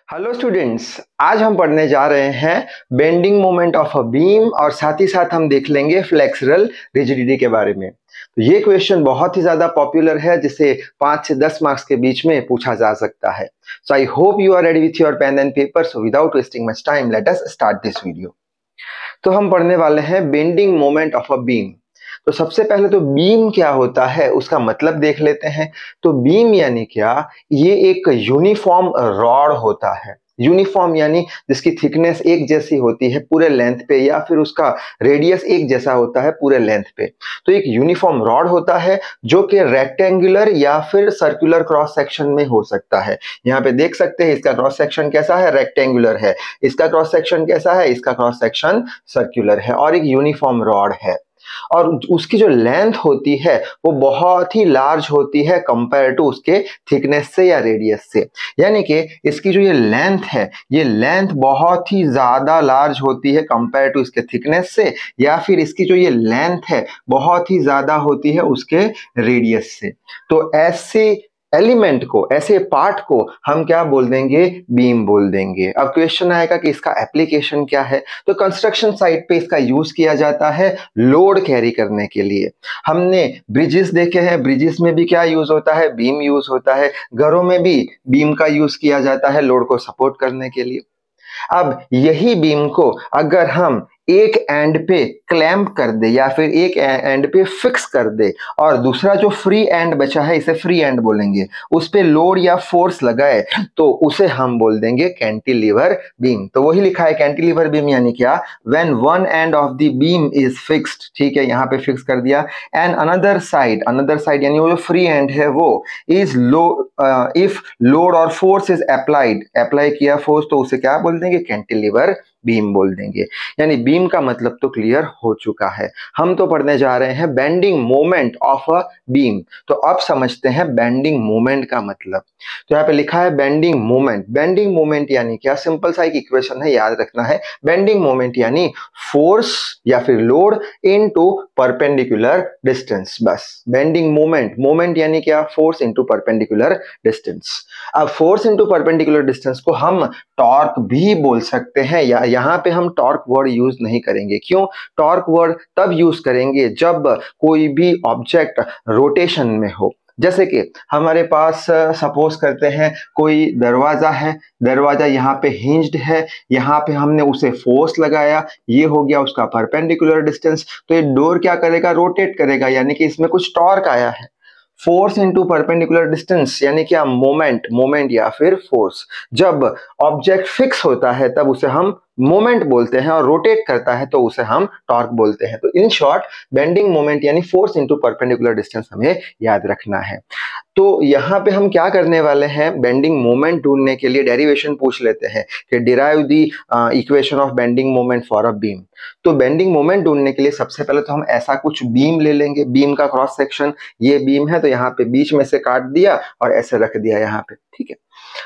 Hello students, आज हम पढ़ने जा रहे हैं bending moment of a beam और साथ ही साथ हम देख लेंगे फ्लेक्सुरल रिजिडिटी के बारे में। तो ये क्वेश्चन बहुत ही ज्यादा पॉपुलर है जिसे 5 से 10 मार्क्स के बीच में पूछा जा सकता है। So I hope you are ready with your pen and paper. So without wasting much time let us start this video. तो हम पढ़ने वाले हैं bending moment of a beam. तो सबसे पहले तो बीम क्या होता है उसका मतलब देख लेते हैं। तो बीम यानी क्या, ये एक यूनिफॉर्म रॉड होता है। यूनिफॉर्म यानी जिसकी थिकनेस एक जैसी होती है पूरे लेंथ पे, या फिर उसका रेडियस एक जैसा होता है पूरे लेंथ पे। तो एक यूनिफॉर्म रॉड होता है जो कि रेक्टेंगुलर या फिर सर्कुलर क्रॉस सेक्शन में हो सकता है। यहाँ पे देख सकते हैं इसका क्रॉस सेक्शन कैसा है, रेक्टेंगुलर है। इसका क्रॉस सेक्शन कैसा है, इसका क्रॉस सेक्शन सर्कुलर है और एक यूनिफॉर्म रॉड है। और उसकी जो लेंथ होती है वो बहुत ही लार्ज होती है कंपेयर टू उसके थिकनेस से या रेडियस से। यानी कि इसकी जो ये लेंथ है, ये लेंथ बहुत ही ज्यादा लार्ज होती है कंपेयर टू इसके थिकनेस से, या फिर इसकी जो ये लेंथ है बहुत ही ज्यादा होती है उसके रेडियस से। तो ऐसे एलिमेंट को, ऐसे पार्ट को हम क्या बोल देंगे, बीम बोल देंगे। अब क्वेश्चन आएगा कि इसका एप्लीकेशन क्या है। तो कंस्ट्रक्शन साइट पे इसका यूज किया जाता है लोड कैरी करने के लिए। हमने ब्रिजेस देखे हैं, ब्रिजेस में भी क्या यूज होता है, बीम यूज होता है। घरों में भी बीम का यूज किया जाता है लोड को सपोर्ट करने के लिए। अब यही बीम को अगर हम एक एंड पे क्लैंप कर दे या फिर एक एंड पे फिक्स कर दे और दूसरा जो फ्री एंड बचा है, इसे फ्री एंड बोलेंगे, उस पे लोड या फोर्स लगाए तो उसे हम बोल देंगे कैंटिलीवर बीम। तो वही लिखा है कैंटिलीवर बीम यानी क्या, when one end of the beam is fixed, ठीक है, यहाँ पे फिक्स कर दिया, एंड अनदर साइड यानी वो जो फ्री एंड है वो इज लो, इफ लोड और फोर्स इज अप्लाई किया फोर्स, तो उसे क्या बोल देंगे, कैंटिलीवर बीम बोल देंगे। यानी बीम का मतलब तो क्लियर हो चुका है। हम तो पढ़ने जा रहे हैं bending moment of a beam. तो अब समझते हैं बेंडिंग मोमेंट का मतलब। तो यहाँ पे लिखा है बेंडिंग मोमेंट। बेंडिंग मोमेंट यानी क्या, सिंपल सा एक इक्वेशन है, याद रखना है। बेंडिंग मोमेंट यानी फोर्स या फिर लोड इनटू परपेंडिकुलर डिस्टेंस, बस। बेंडिंग मोमेंट, मोमेंट यानी क्या, फोर्स इनटू परपेंडिकुलर डिस्टेंस। अब फोर्स इनटू परपेंडिकुलर डिस्टेंस को हम टॉर्क भी बोल सकते हैं, या यहाँ पे हम टॉर्क वर्ड यूज नहीं करेंगे। क्यों? टॉर्क वर्ड तब यूज करेंगे जब कोई भी ऑब्जेक्ट रोटेशन में हो। जैसे कि हमारे पास सपोज करते हैं कोई दरवाजा है, दरवाजा यहाँ पे हिंज्ड है, यहाँ पे हमने उसे फोर्स लगाया, ये हो गया उसका परपेंडिकुलर डिस्टेंस। तो ये डोर क्या करेगा, रोटेट करेगा, यानी कि इसमें कुछ टॉर्क आया है। फोर्स इनटू परपेंडिकुलर डिस्टेंस यानी क्या, मोमेंट या फिर फोर्स। जब ऑब्जेक्ट फिक्स होता है तब उसे हम मोमेंट बोलते हैं, और रोटेट करता है तो उसे हम टॉर्क बोलते हैं। तो इन शॉर्ट बेंडिंग मोमेंट यानी फोर्स इनटू परपेंडिकुलर डिस्टेंस हमें याद रखना है। तो यहाँ पे हम क्या करने वाले हैं, बेंडिंग मोमेंट ढूंढने के लिए डेरिवेशन पूछ लेते हैं कि derive the equation of bending moment for a beam. तो बेंडिंग मोमेंट ढूंढने के लिए सबसे पहले तो हम ऐसा कुछ बीम ले लेंगे। बीम का क्रॉस सेक्शन, ये बीम है तो यहाँ पे बीच में से काट दिया और ऐसे रख दिया यहाँ पे, ठीक है।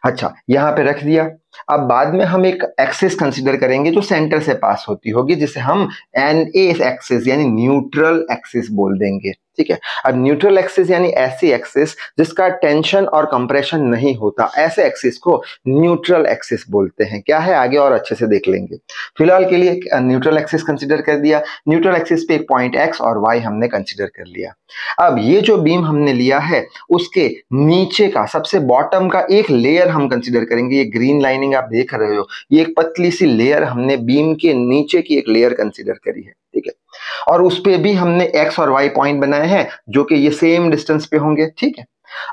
अच्छा, यहाँ पे रख दिया। अब बाद में हम एक एक्सिस कंसीडर करेंगे जो सेंटर से पास होती होगी, जिसे हम एनए एक्सिस यानी न्यूट्रल एक्सिस बोल देंगे, ठीक है। अब न्यूट्रल एक्सिस यानी ऐसी एक्सिस जिसका टेंशन और कंप्रेशन नहीं होता, ऐसे एक्सिस को न्यूट्रल एक्सिस बोलते हैं। क्या है आगे और अच्छे से देख लेंगे। फिलहाल के लिए न्यूट्रल एक्सिस कंसीडर कर दिया। न्यूट्रल एक्सिस पे एक पॉइंट एक्स और वाई हमने कंसीडर कर लिया। अब ये जो बीम हमने लिया है उसके नीचे का, सबसे बॉटम का एक लेयर हम कंसीडर करेंगे। ये ग्रीन लाइनिंग आप देख रहे हो, ये एक पतली सी लेयर हमने बीम के नीचे की एक लेयर कंसीडर करी है, ठीक है। और उस पे भी हमने एक्स और वाई पॉइंट बनाए हैं जो कि ये सेम डिस्टेंस पे होंगे, ठीक है।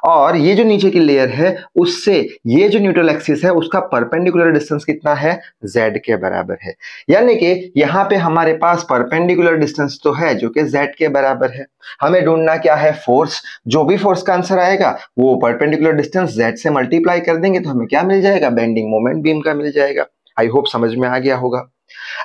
और ये जो नीचे की लेयर है उससे ये जो न्यूट्रल एक्सिस है उसका परपेंडिकुलर डिस्टेंस कितना है, z के बराबर है। यानी कि यहाँ पे हमारे पास परपेंडिकुलर डिस्टेंस तो है जो कि z के बराबर है। हमें ढूंढना क्या है, फोर्स। जो भी फोर्स का आंसर आएगा वो परपेंडिकुलर डिस्टेंस z से मल्टीप्लाई कर देंगे तो हमें क्या मिल जाएगा, बेंडिंग मोमेंट बीम का मिल जाएगा। आई होप समझ में आ गया होगा।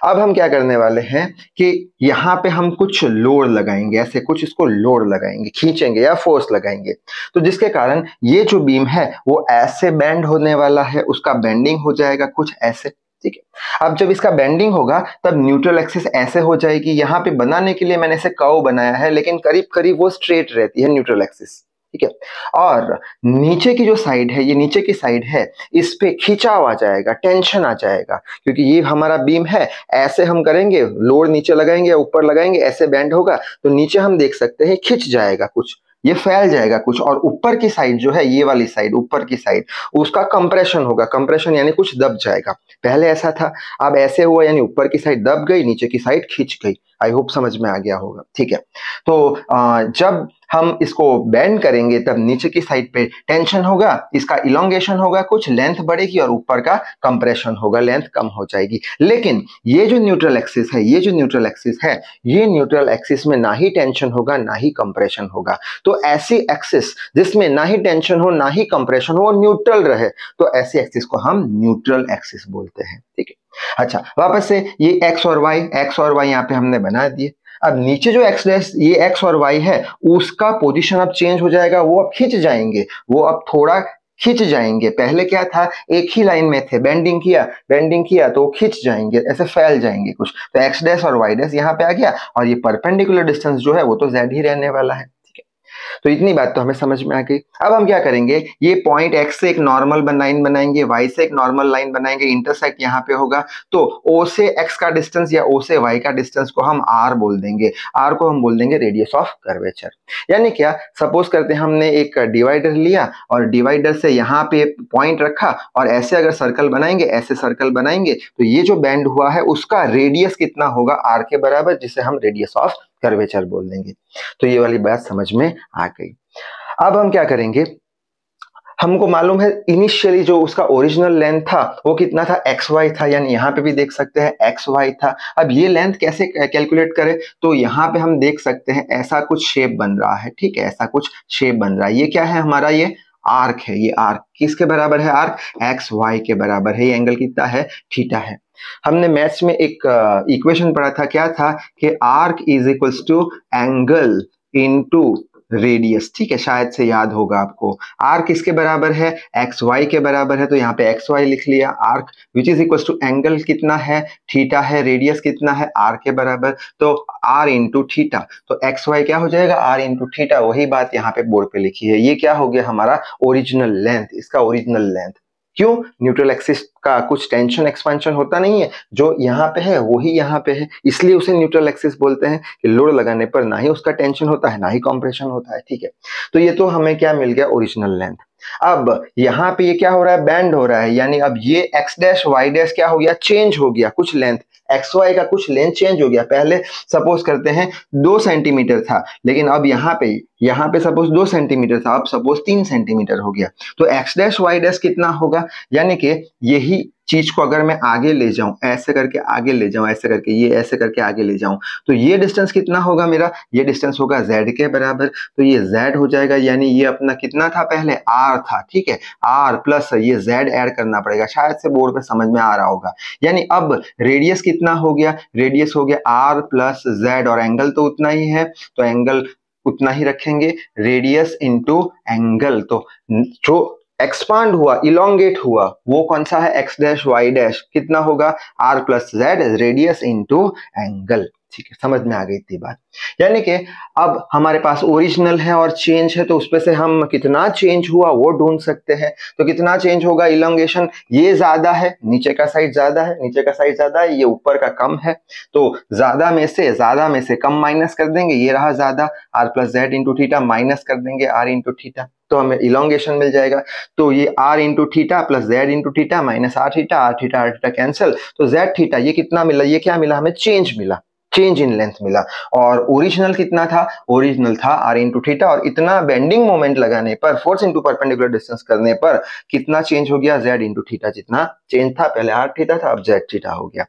अब हम क्या करने वाले हैं कि यहाँ पे हम कुछ लोड लगाएंगे, ऐसे कुछ इसको लोड लगाएंगे, खींचेंगे या फोर्स लगाएंगे, तो जिसके कारण ये जो बीम है वो ऐसे बेंड होने वाला है, उसका बेंडिंग हो जाएगा कुछ ऐसे, ठीक है। अब जब इसका बेंडिंग होगा तब न्यूट्रल एक्सिस ऐसे हो जाएगी। यहाँ पे बनाने के लिए मैंने इसे कर्व बनाया है, लेकिन करीब करीब वो स्ट्रेट रहती है न्यूट्रल एक्सिस, ठीक है। और नीचे की जो साइड है, ये नीचे की साइड है, इस पे खिंचाव आ जाएगा, टेंशन आ जाएगा, क्योंकि ये हमारा बीम है, ऐसे हम करेंगे, लोड नीचे लगाएंगे, ऊपर लगाएंगे, ऐसे बैंड होगा, तो नीचे हम देख सकते हैं खिंच जाएगा कुछ, ये फैल जाएगा कुछ, और ऊपर की साइड जो है, ये वाली साइड, ऊपर की साइड, उसका कंप्रेशन होगा। कंप्रेशन यानी कुछ दब जाएगा। पहले ऐसा था, अब ऐसे हुआ, यानी ऊपर की साइड दब गई, नीचे की साइड खिंच गई। आई होप समझ में आ गया होगा, ठीक है। तो जब हम इसको बेंड करेंगे तब नीचे की साइड पे टेंशन होगा, इसका इलोंगेशन होगा, कुछ लेंथ बढ़ेगी, और ऊपर का कंप्रेशन होगा, लेंथ कम हो जाएगी। लेकिन ये जो न्यूट्रल एक्सिस है, ये जो न्यूट्रल एक्सिस है, ये न्यूट्रल एक्सिस में ना ही टेंशन होगा ना ही कंप्रेशन होगा। तो ऐसी एक्सिस जिसमें ना ही टेंशन हो ना ही कंप्रेशन हो, वो न्यूट्रल रहे, तो ऐसी एक्सिस को हम न्यूट्रल एक्सिस बोलते हैं, ठीक है। अच्छा, वापस से ये एक्स और वाई यहाँ पे हमने बना दिए। अब नीचे जो एक्स डैश, ये एक्स और वाई है, उसका पोजीशन अब चेंज हो जाएगा, वो अब खिंच जाएंगे, वो अब थोड़ा खिंच जाएंगे। पहले क्या था, एक ही लाइन में थे, बेंडिंग किया तो खिंच जाएंगे, ऐसे फैल जाएंगे कुछ। तो एक्स डैश और वाई डैश यहाँ पे आ गया, और ये परपेंडिकुलर डिस्टेंस जो है वो तो जेड ही रहने वाला है। तो इतनी बात तो हमें समझ में आ गई। अब हम क्या करेंगे, ये पॉइंट एक्स से एक नॉर्मल लाइन बनाएंगे, वाई से एक नॉर्मल लाइन बनाएंगे, इंटरसेक्ट यहाँ पे होगा, तो ओ से एक्स का डिस्टेंस या ओ से वाई का डिस्टेंस को हम आर बोल देंगे, आर को हम बोल देंगे रेडियस ऑफ कर्वेचर। यानी क्या, सपोज करते हैं हमने एक डिवाइडर लिया और डिवाइडर से यहाँ पे पॉइंट रखा, और ऐसे अगर सर्कल बनाएंगे, ऐसे सर्कल बनाएंगे, तो ये जो बैंड हुआ है उसका रेडियस कितना होगा, आर के बराबर, जिसे हम रेडियस ऑफ कर्वेचर बोल देंगे। तो ये वाली बात समझ में आ गई। अब हम क्या करेंगे, हमको मालूम है इनिशियली जो उसका ओरिजिनल लेंथ था वो कितना था, एक्स वाई था, यानी यहाँ पे भी देख सकते हैं एक्स वाई था। अब ये लेंथ कैसे कैलकुलेट करें, तो यहाँ पे हम देख सकते हैं ऐसा कुछ शेप बन रहा है, ठीक है, ऐसा कुछ शेप बन रहा है। ये क्या है हमारा, ये आर्क है। ये आर्क किसके बराबर है, आर्क एक्स वाई के बराबर है। ये एंगल कितना है, थीटा है। हमने मैथ्स में एक इक्वेशन पढ़ा था, क्या था कि arc is equals to angle into radius, ठीक है, शायद से याद होगा आपको। आर्क किसके बराबर है, एक्स वाई के बराबर है, तो यहाँ पे एक्स वाई लिख लिया, arc which is equals to angle कितना है, थीटा है, रेडियस कितना है, आर के बराबर, तो आर इंटू थीटा, तो एक्स वाई क्या हो जाएगा, आर इंटू थीटा। वही बात यहाँ पे बोर्ड पे लिखी है। ये क्या हो गया हमारा ओरिजिनल लेंथ, इसका ओरिजिनल लेंथ। क्यों, न्यूट्रल एक्सिस का कुछ टेंशन एक्सपेंशन होता नहीं है, जो यहाँ पे है वही यहाँ पे है, इसलिए उसे न्यूट्रल एक्सिस बोलते हैं कि लोड लगाने पर ना ही उसका टेंशन होता है ना ही कंप्रेशन होता है, ठीक है। तो ये तो हमें क्या मिल गया, ओरिजिनल लेंथ। अब यहाँ पे ये क्या हो रहा है, बैंड हो रहा है, यानी अब ये एक्स डैश वाई डैश क्या हो गया, चेंज हो गया, कुछ लेंथ एक्स वाई का कुछ लेंथ चेंज हो गया। पहले सपोज करते हैं 2 सेंटीमीटर था, लेकिन अब यहाँ पे सपोज 2 सेंटीमीटर था, अब सपोज 3 सेंटीमीटर हो गया, तो एक्स डैश वाई डैश कितना होगा, यानी कि यही चीज को अगर मैं आगे ले जाऊं, ऐसे करके आगे ले जाऊं, ऐसे करके, ये ऐसे करके आगे ले जाऊं, तो ये डिस्टेंस कितना होगा मेरा, ये डिस्टेंस होगा z के बराबर, तो ये z हो जाएगा, यानी ये अपना कितना था, पहले r था, ठीक है, r प्लस ये z ऐड करना पड़ेगा, शायद से बोर्ड पे समझ में आ रहा होगा। यानी अब रेडियस कितना हो गया, रेडियस हो गया r प्लस z, और एंगल तो उतना ही है, तो एंगल उतना ही रखेंगे, रेडियस इंटू एंगल। तो जो एक्सपांड हुआ, इलोंगेट हुआ, वो कौन सा है, एक्स डैश वाई डैश, कितना होगा, R plus Z, radius into angle, ठीक है, समझ में आ गई थी बात। यानी कि अब हमारे पास ओरिजिनल है और चेंज है, तो उसपे से हम कितना चेंज हुआ वो ढूंढ सकते हैं। तो कितना चेंज होगा, इलोंगेशन, ये ज्यादा है, नीचे का साइड ज्यादा है, नीचे का साइड ज्यादा है, ये ऊपर का कम है, तो ज्यादा में से कम माइनस कर देंगे, ये रहा ज्यादा, R plus Z into theta, minus कर देंगे आर इंटू थीटा, तो हमें इलोंगेशन मिल जाएगा। तो ये R into theta plus Z into theta minus R theta cancel, तो जेड थीटा ये कितना मिला, ये क्या मिला हमें, चेंज मिला, चेंज इन लेंथ मिला। और ओरिजिनल कितना था, ओरिजिनल था आर इंटू थीटा, और इतना बेंडिंग मोमेंट लगाने पर, फोर्स इंटू परपेंडिकुलर डिस्टेंस करने पर कितना चेंज हो गया, जेड इंटू थीटा, जितना चेंज था, पहले आर थीटा था, अब जेड थीटा हो गया।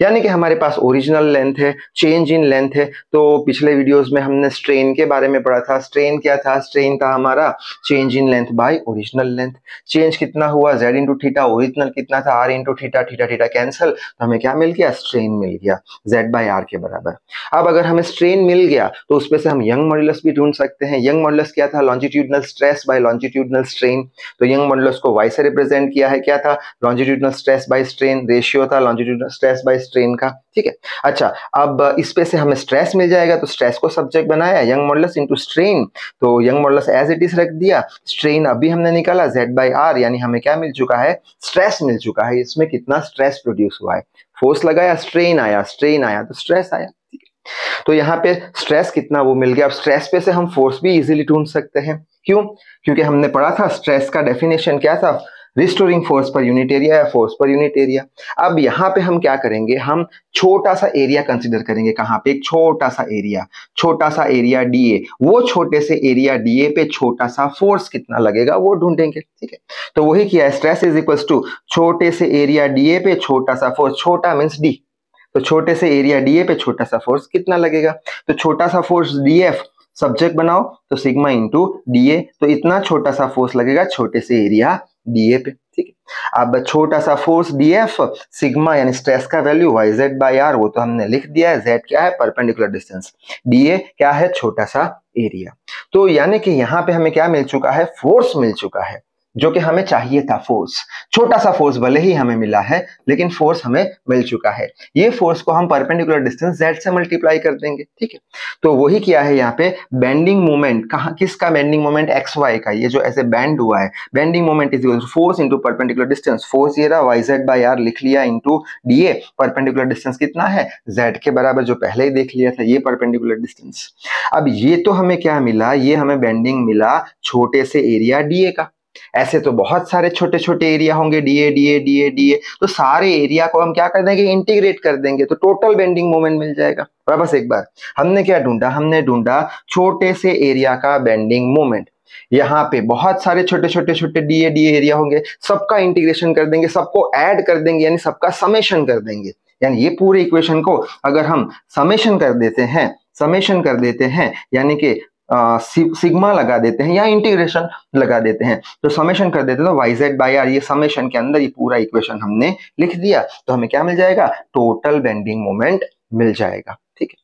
यानी कि हमारे पास ओरिजिनल लेंथ है, चेंज इन लेंथ है। तो पिछले वीडियोस में हमने स्ट्रेन के बारे में पढ़ा था, स्ट्रेन क्या था, स्ट्रेन था हमारा change in length by original length. Change कितना हुआ, जेड इंटू थीटा, ओरिजिनल कितना था, R into theta, theta cancel, तो हमें क्या मिल गया, स्ट्रेन मिल गया, जेड बाय आर के बराबर। अब अगर हमें स्ट्रेन मिल गया तो उसपे से हम यंग मॉड्यूलस भी ढूंढ सकते हैं। यंग मॉड्यूलस क्या था, longitudinal stress by longitudinal strain. तो यंग मॉड्यूलस को वाई से रिप्रेजेंट किया है, क्या था, longitudinal stress by strain, ratio था लॉन्जिट्यूडनल स्ट्रेस बाय स्ट्रेन का, ठीक है। अच्छा, अब इस पे से हमें स्ट्रेस मिल जाएगा, तो स्ट्रेस को सब्जेक्ट बनाया, यंग मॉडुलस इनटू स्ट्रेन, तो Young modulus as it is रख दिया, स्ट्रेन अभी हमने निकाला Z/R, यानी हमें क्या मिल चुका है, स्ट्रेस मिल चुका है। इसमें कितना स्ट्रेस प्रोड्यूस हुआ है, फोर्स लगाया, स्ट्रेन आया तो स्ट्रेस आया। तो यहाँ पे स्ट्रेस कितना वो मिल गया। अब स्ट्रेस पे से हम फोर्स भी इजीली ढूंढ सकते हैं। क्यों? क्योंकि हमने पढ़ा था स्ट्रेस का डेफिनेशन क्या था, restoring force per unit area या फोर्स पर यूनिट एरिया। अब यहाँ पे हम क्या करेंगे, हम छोटा सा एरिया कंसीडर करेंगे। कहाँ पे? एक छोटा सा एरिया DA, वो छोटे से एरिया DA पे छोटा सा फोर्स कितना लगेगा वो ढूंढेंगे। ठीक है, तो वही किया है, स्ट्रेस इज इक्वल टू छोटे से एरिया DA पे छोटा सा फोर्स, छोटा मीन्स D, तो छोटे से एरिया DA पे छोटा सा फोर्स कितना लगेगा, तो छोटा सा फोर्स DF, सब्जेक्ट बनाओ तो सिग्मा इंटू DA, तो इतना छोटा सा फोर्स लगेगा छोटे से एरिया DA पे। ठीक है, अब छोटा सा फोर्स DF, सिग्मा यानी स्ट्रेस का वैल्यू YZ/R, वो तो हमने लिख दिया है, Z क्या है, परपेंडिकुलर डिस्टेंस, DA क्या है, छोटा सा एरिया। तो यानी कि यहाँ पे हमें क्या मिल चुका है, फोर्स मिल चुका है, जो कि हमें चाहिए था। फोर्स, छोटा सा फोर्स भले ही हमें मिला है, लेकिन फोर्स हमें मिल चुका है। ये फोर्स को हम परपेंडिकुलर डिस्टेंस Z से मल्टीप्लाई कर देंगे। ठीक है, तो वही किया है यहाँ पे। बेंडिंग मोमेंट कहाँ, किसका बेंडिंग मोमेंट, XY का, ये जो ऐसे बेंड हुआ है, bending moment is equal to force into perpendicular distance, force ये रहा YZ/R लिख लिया, इंटू DA, परपेंडिकुलर डिस्टेंस कितना है, Z के बराबर, जो पहले ही देख लिया था, ये परपेंडिकुलर डिस्टेंस। अब ये तो हमें क्या मिला, ये हमें बेंडिंग मिला छोटे से एरिया DA का। ऐसे तो बहुत सारे छोटे छोटे एरिया होंगे, DA, तो सारे एरिया को हम क्या कर देंगे, इंटीग्रेट कर देंगे, तो टोटल बेंडिंग मोमेंट मिल जाएगा। वापस एक बार, हमने क्या ढूंढा, हमने ढूंढा छोटे से एरिया का बेंडिंग मोमेंट। यहाँ पे बहुत सारे छोटे छोटे DA एरिया होंगे, सबका इंटीग्रेशन कर देंगे, सबको ऐड कर देंगे, यानी सबका समेशन कर देंगे। यानी ये पूरे इक्वेशन को अगर हम समेशन कर देते हैं, यानी कि सिग्मा लगा देते हैं या इंटीग्रेशन लगा देते हैं, तो समेशन कर देते हैं, तो YZ/R, ये समेशन के अंदर ये पूरा इक्वेशन हमने लिख दिया, तो हमें क्या मिल जाएगा, टोटल बेंडिंग मोमेंट मिल जाएगा। ठीक है,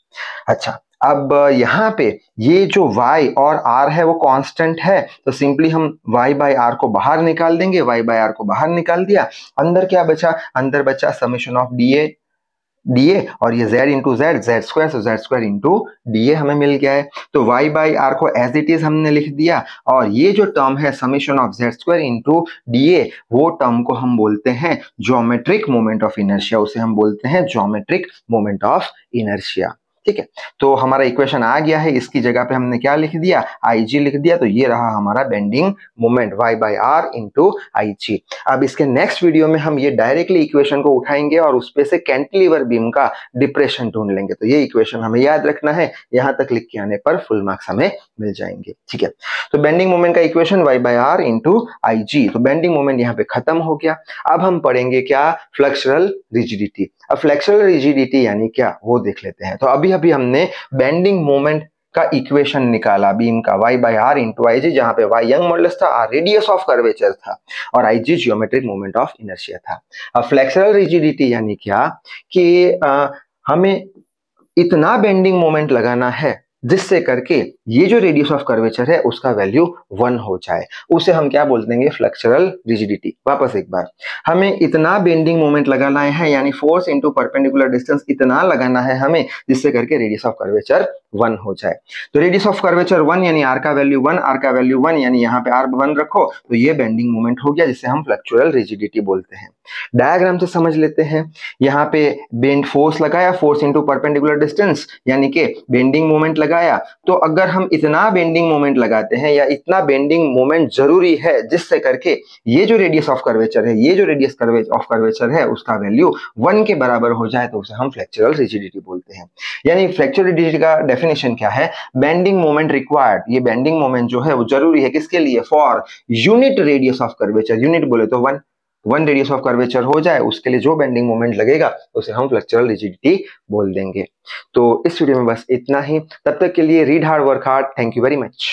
अच्छा, अब यहाँ पे ये जो Y और R है वो कांस्टेंट है, तो सिंपली हम Y/R को बाहर निकाल देंगे, Y/R को बाहर निकाल दिया, अंदर क्या बचा, अंदर बचा समेशन ऑफ DA और ये Z into Z square, so Z square into DA हमें मिल गया है। तो Y/R को एज इट इज हमने लिख दिया, और ये जो टर्म है summation of Z square into DA, वो टर्म को हम बोलते हैं ज्योमेट्रिक मोमेंट ऑफ इनर्शिया, उसे हम बोलते हैं ज्योमेट्रिक मोमेंट ऑफ इनर्शिया। ठीक है, तो हमारा इक्वेशन आ गया है, इसकी जगह पे हमने क्या लिख दिया, IG लिख दिया, तो ये रहा हमारा bending moment Y/R into IG। अब इसके नेक्स्ट वीडियो में हम ये डायरेक्टली इक्वेशन को उठाएंगे और उस पे से कैंटिलीवर बीम का डिप्रेशन ढूंढ लेंगे। तो ये इक्वेशन हमें याद रखना है, यहां तक लिख के आने पर फुल मार्क्स हमें मिल जाएंगे। ठीक है, तो बेंडिंग मोमेंट का इक्वेशन Y/R इंटू IG, तो बेंडिंग मोमेंट यहाँ पे खत्म हो गया। अब हम पढ़ेंगे क्या, फ्लेक्सुरल रिजिडिटी। अब फ्लेक्सुरल रिजिडिटी यानी क्या, वो देख लेते हैं। तो अभी हमने बेंडिंग मोमेंट का इक्वेशन निकाला बीम का, Y/R इंटू IG, जहां पे Y यंग मॉडुलस था, R रेडियस ऑफ कर्वेचर था, और IG geometric moment of inertia था। अब फ्लेक्सुरल रिजिडिटी यानी क्या, कि हमें इतना बेंडिंग मोमेंट लगाना है जिससे करके ये जो रेडियस ऑफ कर्वेचर है उसका वैल्यू 1 हो जाए, उसे हम क्या बोल देंगे, फ्लेक्सुरल रिजिडिटी। वापस एक बार, हमें इतना बेंडिंग मोमेंट लगाना है, यानी फोर्स इनटू परपेंडिकुलर डिस्टेंस इतना लगाना है हमें, जिससे करके रेडियस ऑफ कर्वेचर 1 हो जाए। तो रेडियस ऑफ कर्वेचर 1 यानी R का वैल्यू 1, यानी यहाँ पे R 1 रखो, तो ये बेंडिंग मोमेंट हो गया, जिसे हम फ्लेक्सुरल रिजिडिटी बोलते हैं। डायग्राम से समझ लेते हैं, यहाँ पे बेंड फोर्स लगाया, फोर्स इनटू परपेंडिकुलर डिस्टेंस, यानी कि बेंडिंग मोमेंट लगाया। तो अगर हम इतना बेंडिंग मोमेंट लगाते हैं, या इतना बेंडिंग मोमेंट जरूरी है जिससे करके ये जो रेडियस ऑफ कर्वेचर है, ये जो रेडियस ऑफ कर्वेचर है उसका वैल्यू 1 के बराबर हो जाए, तो उसे हम फ्लेक्सुरल रिजिडिटी बोलते हैं। यानी फ्लेक्सुरल रिजिडिटी का डेफिनेशन क्या है, बेंडिंग मोमेंट रिक्वायर्ड, ये बेंडिंग मोमेंट जो है वो जरूरी है किसके लिए, for unit radius of curvature, unit बोले तो 1 रेडियस ऑफ कर्वेचर हो जाए, उसके लिए जो बेंडिंग मोमेंट लगेगा उसे हम फ्लेक्सुरल रिजिडिटी बोल देंगे। तो इस वीडियो में बस इतना ही, तब तक के लिए read hard work hard, thank you very much.